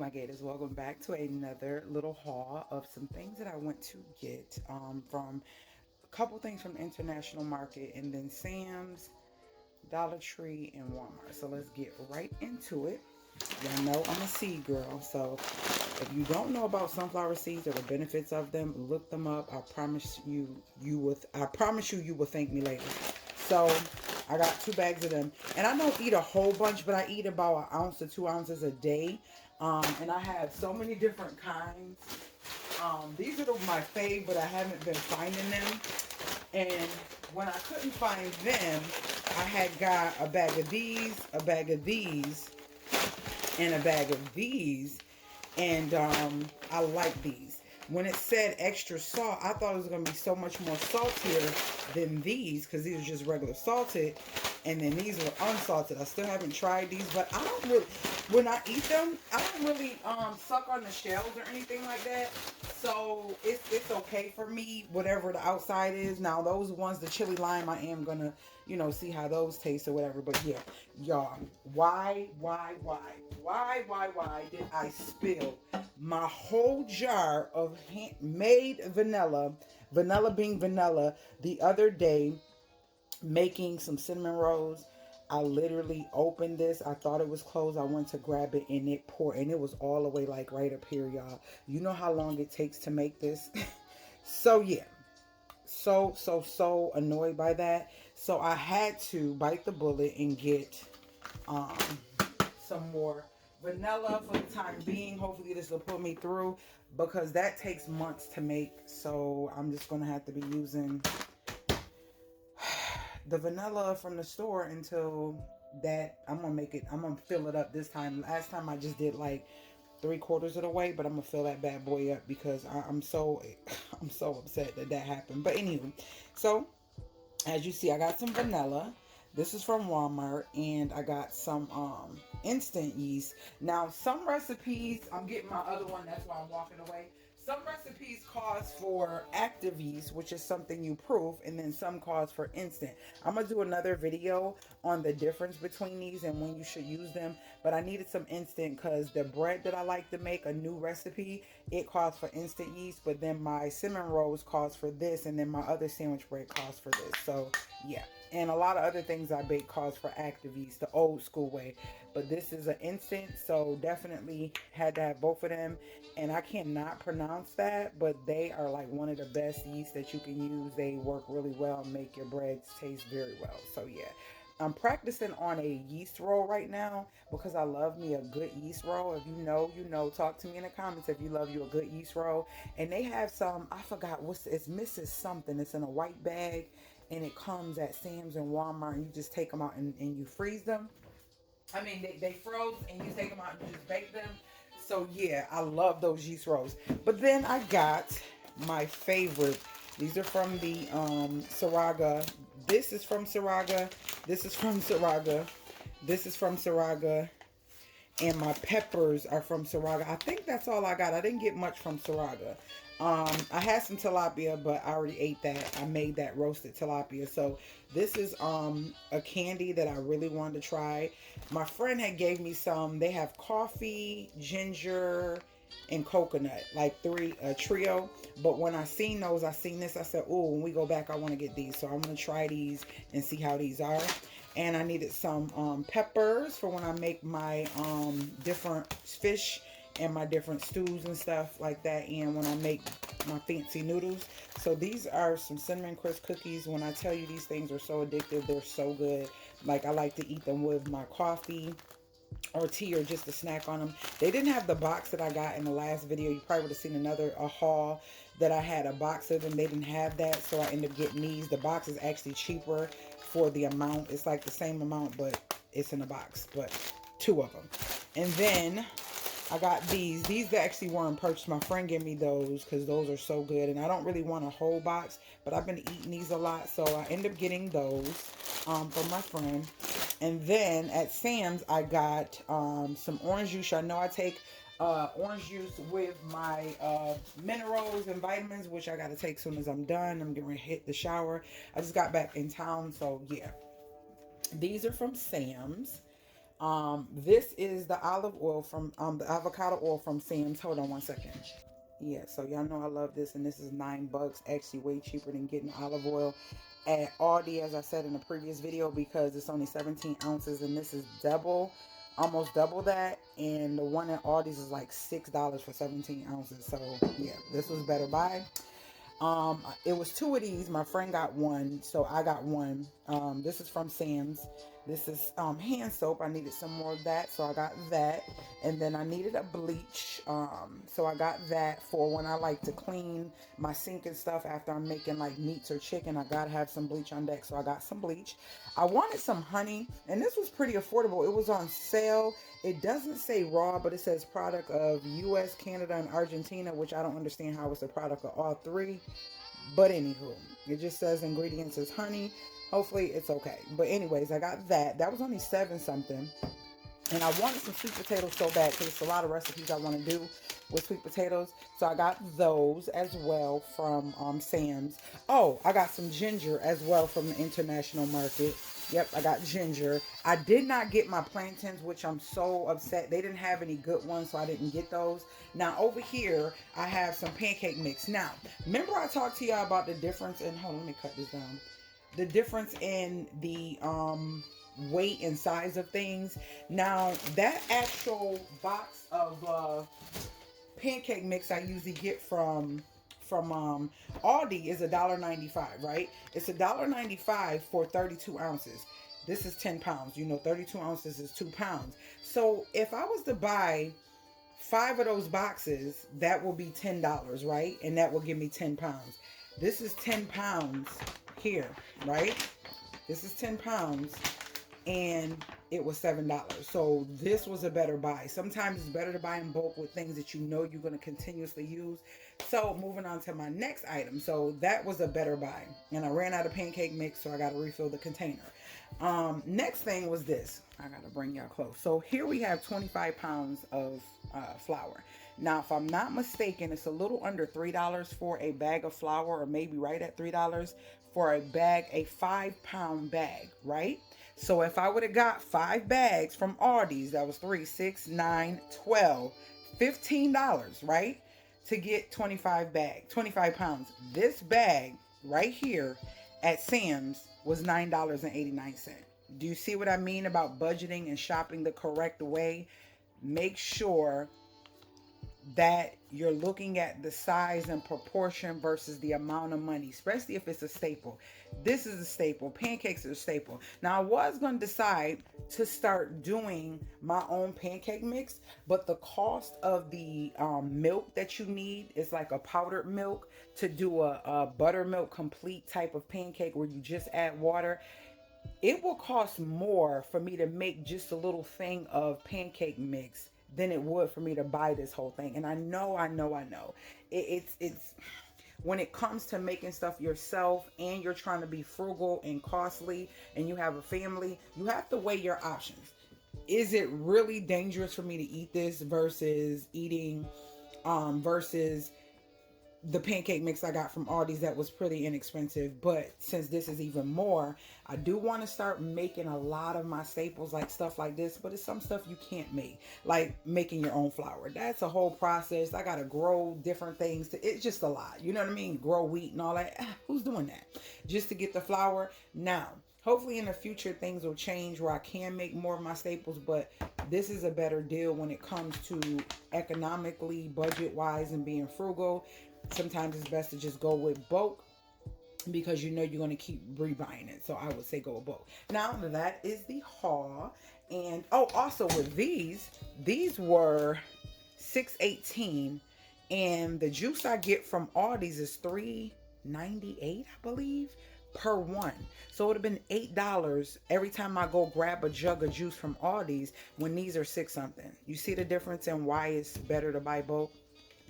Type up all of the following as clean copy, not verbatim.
my gators, welcome back to another little haul of some things that I went to get from a couple things from the international market, and then Sam's, Dollar Tree, and Walmart. So let's get right into it. Y'all know I'm a seed girl, so if you don't know about sunflower seeds or the benefits of them, look them up. I promise you will thank me later. So I got 2 bags of them, and I don't eat a whole bunch, but I eat about an ounce to 2 ounces a day. And I have so many different kinds. These are my fave, but I haven't been finding them. And when I couldn't find them, I had got a bag of these, a bag of these, and a bag of these. And I like these. When it said extra salt, I thought it was going to be so much more saltier than these, because these are just regular salted, and then these were unsalted. I still haven't tried these, but I don't really, when I eat them, I don't really suck on the shells or anything like that. So it's okay for me, whatever the outside is. Now those ones, the chili lime, I am gonna, see how those taste or whatever. But yeah, y'all, why did I spill my whole jar of made vanilla being vanilla, the other day making some cinnamon rolls? I literally opened this. I thought it was closed. I went to grab it and it poured, and it was all the way like right up here, y'all. You know how long it takes to make this? So yeah, so annoyed by that. So I had to bite the bullet and get um some more vanilla for the time being. Hopefully this will pull me through, because that takes months to make. So I'm just gonna have to be using the vanilla from the store until that. I'm gonna fill it up this time. Last time I just did like 3/4 of the way, but I'm gonna fill that bad boy up because I'm so I'm so upset that that happened. But anywho, so as you see, I got some vanilla. This is from Walmart, and I got some instant yeast. Now, some recipes, I'm getting my other one, that's why I'm walking away. Some recipes calls for active yeast, which is something you proof, and then some calls for instant. I'm gonna do another video on the difference between these and when you should use them. But I needed some instant because the bread that I like to make, a new recipe, it calls for instant yeast. But then my cinnamon rolls calls for this, and then my other sandwich bread calls for this. So yeah, and a lot of other things I bake calls for active yeast, the old school way. But this is an instant, so definitely had to have both of them. And I cannot pronounce that, but they are like one of the best yeast that you can use. They work really well and make your breads taste very well. So yeah, I'm practicing on a yeast roll right now because I love me a good yeast roll. If you know, you know. Talk to me in the comments if you love you a good yeast roll. And they have some, I forgot it's Mrs. Something. It's in a white bag, and it comes at Sam's and Walmart, and you just take them out and you freeze them. I mean, they froze, and you take them out and you just bake them. So yeah, I love those yeast rolls. But then I got my favorite. These are from the Saraga. This is from Saraga. This is from Saraga. This is from Saraga. And my peppers are from Saraga. I think that's all I got. I didn't get much from Saraga. I had some tilapia, but I already ate that. I made that roasted tilapia. So this is a candy that I really wanted to try. My friend had gave me some. They have coffee, ginger, and coconut, like a trio. But when I seen those, I seen this, I said, oh, when we go back, I want to get these. So I'm going to try these and see how these are. And I needed some peppers for when I make my different fish and my different stews and stuff like that, and when I make my fancy noodles. So these are some cinnamon crisp cookies. When I tell you these things are so addictive, they're so good. Like, I like to eat them with my coffee or tea, or just a snack on them. They didn't have the box that I got in the last video. You probably would have seen a haul that I had a box of them. They didn't have that, so I ended up getting these. The box is actually cheaper for the amount. It's like the same amount, but it's in a box, but 2 of them. And then I got these. These actually weren't purchased. My friend gave me those because those are so good. And I don't really want a whole box, but I've been eating these a lot. So I end up getting those from my friend. And then at Sam's, I got some orange juice. I know I take orange juice with my minerals and vitamins, which I got to take as soon as I'm done. I'm getting ready to hit the shower. I just got back in town. So yeah, these are from Sam's. This is the olive oil from the avocado oil from Sam's. Hold on one second. Yeah, so y'all know I love this, and this is $9, actually way cheaper than getting olive oil at Aldi, as I said in the previous video, because it's only 17 ounces, and this is double, almost double that, and the one at Aldi's is like $6 for 17 ounces. So yeah, this was better buy. It was two of these. My friend got one, so I got one. This is from Sam's. This is hand soap. I needed some more of that, so I got that. And then I needed a bleach, so I got that for when I like to clean my sink and stuff after I'm making like meats or chicken. I gotta have some bleach on deck, so I got some bleach. I wanted some honey, and this was pretty affordable. It was on sale. It doesn't say raw, but it says product of US, Canada, and Argentina, which I don't understand how it's a product of all three. But anywho, it just says ingredients is honey. Hopefully it's okay. But anyways, I got that. That was only 7 something. And I wanted some sweet potatoes so bad because it's a lot of recipes I want to do with sweet potatoes. So I got those as well from Sam's. Oh, I got some ginger as well from the international market. Yep, I got ginger. I did not get my plantains, which I'm so upset. They didn't have any good ones, so I didn't get those. Now, over here, I have some pancake mix. Now, remember I talked to y'all about the difference in... Hold on, let me cut this down. The difference in the weight and size of things. Now, that actual box of pancake mix I usually get from Aldi is $1.95, right? It's $1.95 for 32 ounces. This is 10 pounds. You know, 32 ounces is 2 pounds. So if I was to buy 5 of those boxes, that will be $10, right? And that will give me 10 pounds. This is 10 pounds here, right? This is 10 pounds. And it was $7. So this was a better buy. Sometimes it's better to buy in bulk with things that you know you're going to continuously use. So moving on to my next item. So that was a better buy. And I ran out of pancake mix, so I got to refill the container. Next thing was this. I got to bring y'all close. So here we have 25 pounds of flour. Now, if I'm not mistaken, it's a little under $3 for a bag of flour, or maybe right at $3 for a bag, a 5-pound bag, right? So if I would have got 5 bags from Aldi's, that was 3, 6, 9, 12, $15, right? To get 25 pounds. This bag right here at Sam's was $9.89. Do you see what I mean about budgeting and shopping the correct way? Make sure that you're looking at the size and proportion versus the amount of money, especially if it's a staple. This is a staple. Pancakes are a staple. Now, I was going to decide to start doing my own pancake mix, but the cost of the milk that you need is like a powdered milk to do a buttermilk complete type of pancake where you just add water. It will cost more for me to make just a little thing of pancake mix than it would for me to buy this whole thing. And I know. It's when it comes to making stuff yourself and you're trying to be frugal and costly and you have a family, you have to weigh your options. Is it really dangerous for me to eat this versus eating versus the pancake mix I got from Aldi's that was pretty inexpensive? But since this is even more, I do want to start making a lot of my staples, like stuff like this, but it's some stuff you can't make, like making your own flour. That's a whole process. I gotta grow different things. It's just a lot, you know what I mean? Grow wheat and all that. Who's doing that just to get the flour? Now, hopefully in the future things will change where I can make more of my staples, but this is a better deal when it comes to economically, budget wise, and being frugal. Sometimes it's best to just go with bulk because you know you're going to keep rebuying it. So I would say go with bulk. Now that is the haul. And oh, also with these were $6.18, and the juice I get from Aldi's is $3.98, I believe, per one. So it would have been $8 every time I go grab a jug of juice from Aldi's when these are 6 something. You see the difference in why it's better to buy bulk?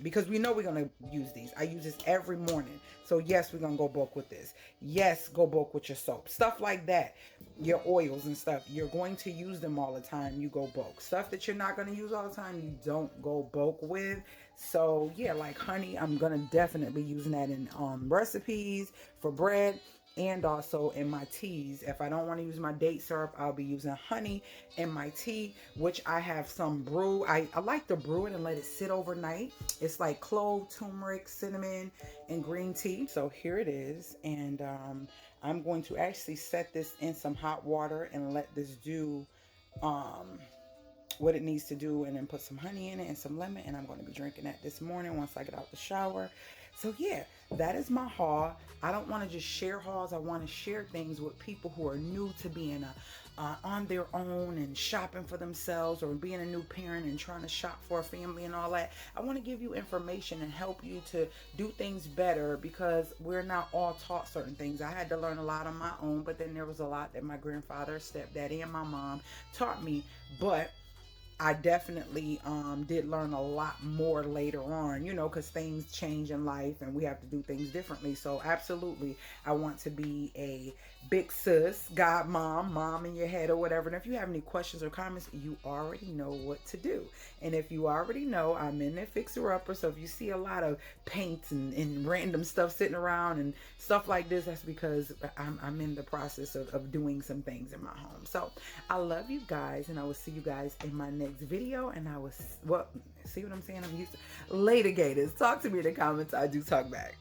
Because we know we're going to use these. I use this every morning. So yes, we're going to go bulk with this. Yes, go bulk with your soap. Stuff like that. Your oils and stuff. You're going to use them all the time. You go bulk. Stuff that you're not going to use all the time, you don't go bulk with. So yeah, like honey, I'm going to definitely be using that in recipes, for bread. and also in my teas. If I don't want to use my date syrup, I'll be using honey in my tea, which I have some brew. I like to brew it and let it sit overnight. It's like clove, turmeric, cinnamon, and green tea. So here it is. And I'm going to actually set this in some hot water and let this do um, what it needs to do, and then put some honey in it and some lemon, and I'm going to be drinking that this morning once I get out the shower. So yeah, that is my haul. I don't want to just share hauls. I want to share things with people who are new to being on their own and shopping for themselves, or being a new parent and trying to shop for a family and all that. I want to give you information and help you to do things better, because we're not all taught certain things. I had to learn a lot on my own, but then there was a lot that my grandfather, stepdaddy, and my mom taught me. But I definitely did learn a lot more later on, you know, because things change in life and we have to do things differently. So absolutely, I want to be a big sis, godmom, mom in your head or whatever. And if you have any questions or comments, you already know what to do. And if you already know, I'm in the fixer-upper. So if you see a lot of paint and random stuff sitting around and stuff like this, that's because I'm in the process of doing some things in my home. So I love you guys, and I will see you guys in my next video. And I will, well, see what I'm saying? I'm used to later, Gators. Talk to me in the comments. I do talk back.